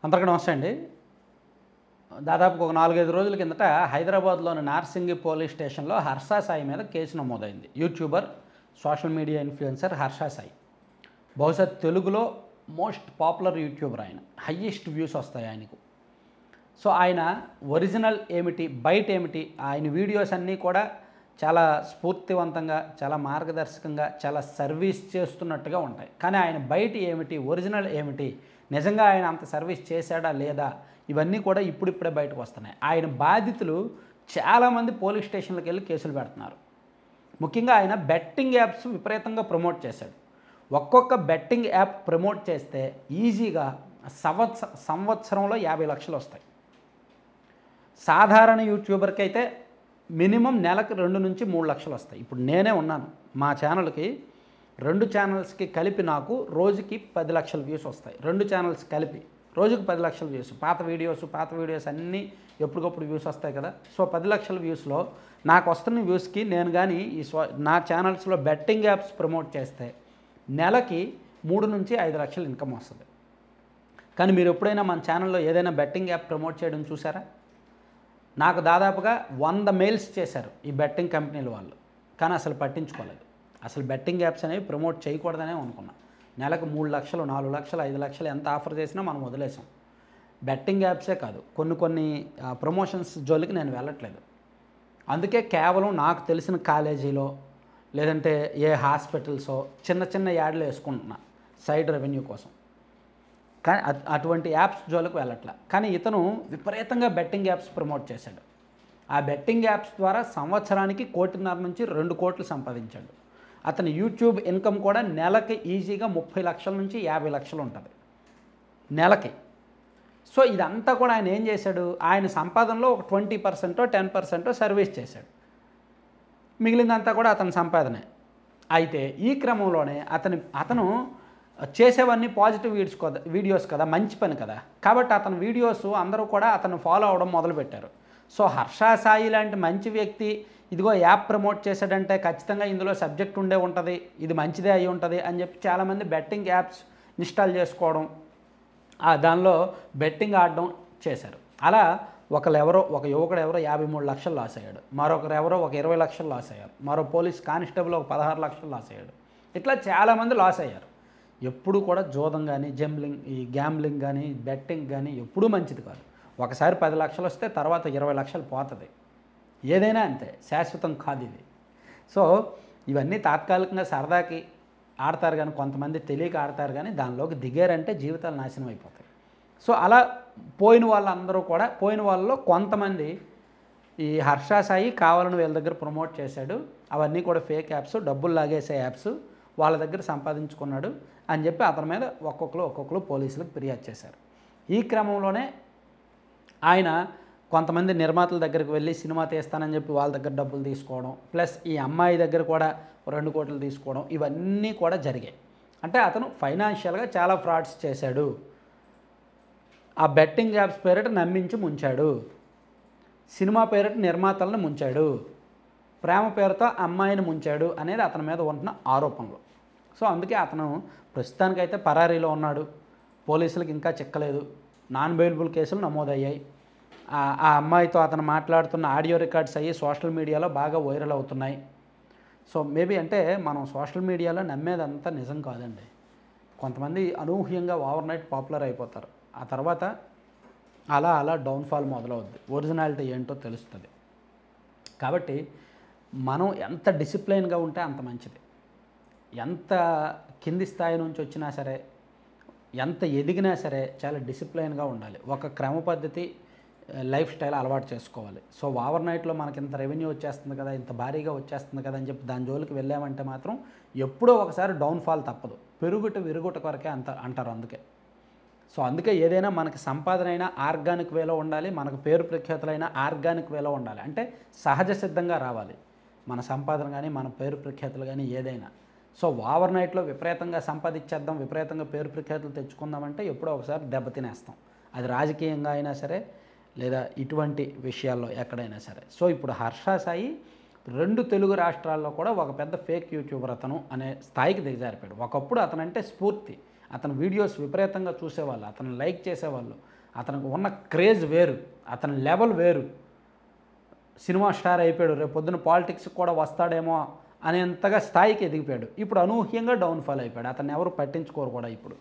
అందరికీ నమస్తే అండి. దాదాపుగా ఒక 4, 5 రోజుల కిందట హైదరాబాద్‌లోని నార్సింగి పోలీస్ స్టేషన్‌లో హర్ష సాయి మీద కేసు నమోదైంది. YouTuber, social media influencer Harsha Sai. బహుశా తెలుగులో మోస్ట్ పాపులర్ యూట్యూబర్ ఆయన. హైయెస్ట్ వ్యూస్ వస్తాయి ఆయనకు. సో ఆయన ఒరిజినల్ ఏమిటి, బయట ఏమిటి, ఆయన వీడియోస్ అన్నీ కూడా చాలా స్ఫూర్తివంతంగా, చాలా మార్గదర్శకంగా, చాలా సర్వీస్ చేస్తున్నట్టుగా ఉంటాయి. కానీ ఆయన బయట ఏమిటి, ఒరిజినల్ ఏమిటి, నిజంగా ఆయన అంత సర్వీస్ చేశాడా లేదా, ఇవన్నీ కూడా ఇప్పుడిప్పుడే బయటకు వస్తున్నాయి. ఆయన బాధితులు చాలామంది పోలీస్ స్టేషన్లకు వెళ్ళి కేసులు పెడుతున్నారు. ముఖ్యంగా ఆయన బెట్టింగ్ యాప్స్ విపరీతంగా ప్రమోట్ చేశాడు. ఒక్కొక్క బెట్టింగ్ యాప్ ప్రమోట్ చేస్తే ఈజీగా సంవత్సరంలో 50 లక్షలు వస్తాయి. సాధారణ యూట్యూబర్కి అయితే మినిమం నెలకు 2 నుంచి 3 లక్షలు వస్తాయి. ఇప్పుడు నేనే ఉన్నాను, మా ఛానల్కి 2 ఛానల్స్కి కలిపి నాకు రోజుకి 10 లక్షల వ్యూస్ వస్తాయి. 2 ఛానల్స్ కలిపి రోజుకి 10 లక్షల వ్యూస్. పాత వీడియోస్ అన్నీ ఎప్పటికప్పుడు వ్యూస్ వస్తాయి కదా. సో 10 లక్షల వ్యూస్లో నాకు వస్తున్న వ్యూస్కి నేను కానీ నా ఛానల్స్లో బెట్టింగ్ యాప్స్ ప్రమోట్ చేస్తే నెలకి 3 నుంచి 5 లక్షలు ఇన్కమ్ వస్తుంది. కానీ మీరు ఎప్పుడైనా మన ఛానల్లో ఏదైనా బెట్టింగ్ యాప్ ప్రమోట్ చేయడం చూసారా? నాకు దాదాపుగా 100 మెయిల్స్ చేశారు ఈ బెట్టింగ్ కంపెనీల వాళ్ళు, కానీ అసలు పట్టించుకోలేదు. అసలు బెట్టింగ్ యాప్స్ అనేవి ప్రమోట్ చేయకూడదనే అనుకున్నా. నెలకు 3 లక్షలు, 4 లక్షలు, 5 లక్షలు ఎంత ఆఫర్ చేసినా మనం వదిలేసాం. బెట్టింగ్ యాప్సే కాదు, కొన్ని ప్రమోషన్స్ జోలికి నేను వెళ్ళట్లేదు. అందుకే కేవలం నాకు తెలిసిన కాలేజీలో లేదంటే ఏ హాస్పిటల్సో చిన్న యాడ్లు వేసుకుంటున్నా సైడ్ రెవెన్యూ కోసం. కానీ అటువంటి యాప్స్ జోలికి వెళ్ళట్లే. కానీ ఇతను విపరీతంగా బెట్టింగ్ యాప్స్ ప్రమోట్ చేశాడు. ఆ బెట్టింగ్ యాప్స్ ద్వారా సంవత్సరానికి 1.5 నుంచి 2 కోట్లు సంపాదించాడు. అతని యూట్యూబ్ ఇన్కమ్ కూడా నెలకి ఈజీగా 30 లక్షల నుంచి 50 లక్షలు ఉంటుంది నెలకి. సో ఇదంతా కూడా ఆయన ఏం చేశాడు, ఆయన సంపాదనలో ఒక 20%, 10% సర్వీస్ చేశాడు. మిగిలిందంతా కూడా అతని సంపాదనే. అయితే ఈ క్రమంలోనే అతను చేసేవన్నీ పాజిటివ్ వీడియోస్ కదా, మంచి పని కదా. కాబట్టి అతని వీడియోస్ అందరూ కూడా అతను ఫాలో అవడం మొదలుపెట్టారు. సో హర్ష సాయి లాంటి మంచి వ్యక్తి ఇదిగో యాప్ ప్రమోట్ చేశాడంటే ఖచ్చితంగా ఇందులో సబ్జెక్ట్ ఉండే ఉంటుంది, ఇది మంచిదే అయి ఉంటుంది అని చెప్పి చాలామంది బెట్టింగ్ యాప్స్ ఇన్స్టాల్ చేసుకోవడం, దానిలో బెట్టింగ్ ఆడడం చేశారు. అలా ఒక యువకుడు ఎవరో 53 లక్షలు లాస్ అయ్యాడు. మరొకరు ఎవరో ఒక 20 లక్షలు లాస్ అయ్యారు. మరో పోలీస్ కానిస్టేబుల్ ఒక 16 లక్షలు లాస్ అయ్యాడు. ఇట్లా చాలామంది లాస్ అయ్యారు. ఎప్పుడు కూడా జోదం కానీ, ఈ గ్యాంబ్లింగ్ కానీ, బెట్టింగ్ కానీ ఎప్పుడూ మంచిది కాదు. ఒకసారి 10 లక్షలు వస్తే తర్వాత 20 లక్షలు పోతుంది. ఏదైనా అంతే, శాశ్వతం కాదు ఇది. సో ఇవన్నీ తాత్కాలికంగా సరదాకి ఆడతారు, కానీ కొంతమంది తెలియక ఆడతారు, కానీ దానిలోకి దిగారంటే జీవితాలు నాశనం అయిపోతాయి. సో అలా పోయిన వాళ్ళలో కొంతమంది ఈ హర్ష సాయి కావాలని వీళ్ళ దగ్గర ప్రమోట్ చేశాడు, అవన్నీ కూడా ఫేక్ యాప్స్, డబ్బులు లాగేసే యాప్స్, వాళ్ళ దగ్గర సంపాదించుకున్నాడు అని చెప్పి అతని మీద ఒక్కొక్కరు పోలీసులకు ఫిర్యాదు చేశారు. ఈ క్రమంలోనే ఆయన కొంతమంది నిర్మాతల దగ్గరికి వెళ్ళి సినిమా తీస్తానని చెప్పి వాళ్ళ దగ్గర డబ్బులు తీసుకోవడం, ప్లస్ ఈ అమ్మాయి దగ్గర కూడా 2 కోట్లు తీసుకోవడం, ఇవన్నీ కూడా జరిగాయి. అంటే అతను ఫైనాన్షియల్గా చాలా ఫ్రాడ్స్ చేశాడు. ఆ బెట్టింగ్ యాప్స్ పేరిట నమ్మించి ముంచాడు, సినిమా పేరిట నిర్మాతలను ముంచాడు, ప్రేమ పేరుతో అమ్మాయిని ముంచాడు అనేది అతని మీద ఉంటున్న ఆరోపణలు. సో అందుకే అతను ప్రస్తుతానికైతే పరారీలో ఉన్నాడు. పోలీసులకు ఇంకా చిక్కలేదు. నాన్ బెయిలబుల్ కేసులు నమోదయ్యాయి. ఆ అమ్మాయితో అతను మాట్లాడుతున్న ఆడియో రికార్డ్స్ అయ్యి సోషల్ మీడియాలో బాగా వైరల్ అవుతున్నాయి. సో మేబీ అంటే మనం సోషల్ మీడియాలో నమ్మేదంతా నిజం కాదండి. కొంతమంది అనూహ్యంగా ఓవర్ నైట్ పాపులర్ అయిపోతారు. ఆ తర్వాత అలా డౌన్ఫాల్ మొదలవుద్ది. ఒరిజినాలిటీ ఏంటో తెలుస్తుంది. కాబట్టి మనం ఎంత డిసిప్లైన్గా ఉంటే అంత మంచిది. ఎంత కింది స్థాయి నుంచి వచ్చినా సరే, ఎంత ఎదిగినా సరే చాలా డిసిప్లైన్గా ఉండాలి. ఒక క్రమ పద్ధతి లైఫ్ స్టైల్ అలవాటు చేసుకోవాలి. సో ఓవర్ నైట్లో మనకి ఇంత రెవెన్యూ వచ్చేస్తుంది కదా, ఇంత భారీగా వచ్చేస్తుంది కదా అని చెప్పి దాని జోలికి వెళ్ళామంటే మాత్రం ఎప్పుడో ఒకసారి డౌన్ఫాల్ తప్పదు. విరుగుట కొరకే అంటారు. అందుకే ఏదైనా మనకి సంపాదన అయినా ఆర్గానిక్ వేలో ఉండాలి, మనకు పేరు ప్రఖ్యాతులైన ఆర్గానిక్ వేలో ఉండాలి. అంటే సహజ సిద్ధంగా రావాలి మన సంపాదన కానీ, మన పేరు ప్రఖ్యాతులు కానీ ఏదైనా. సో ఓవర్ నైట్లో విపరీతంగా సంపాదించేద్దాం, విపరీతంగా పేరు ప్రఖ్యాతులు తెచ్చుకుందామంటే ఎప్పుడో ఒకసారి దెబ్బతినేస్తాం. అది రాజకీయంగా అయినా సరే, లేదా ఇటువంటి విషయాల్లో ఎక్కడైనా సరే. సో ఇప్పుడు హర్ష సాయి 2 తెలుగు రాష్ట్రాల్లో కూడా ఒక పెద్ద ఫేక్ యూట్యూబర్ అతను అనే స్థాయికి దిగజారిపోయాడు. ఒకప్పుడు అతనంటే స్ఫూర్తి, అతని వీడియోస్ విపరీతంగా చూసేవాళ్ళు, అతను లైక్ చేసేవాళ్ళు, అతనికి ఉన్న క్రేజ్ వేరు, అతని లెవెల్ వేరు. సినిమా స్టార్ అయిపోయాడు, రేపు పొద్దున పాలిటిక్స్కి కూడా వస్తాడేమో అనేంతగా స్థాయికి ఎదిగిపోయాడు. ఇప్పుడు అనూహ్యంగా డౌన్ఫాల్ అయిపోయాడు, అతన్ని ఎవరు పట్టించుకోరు కూడా ఇప్పుడు.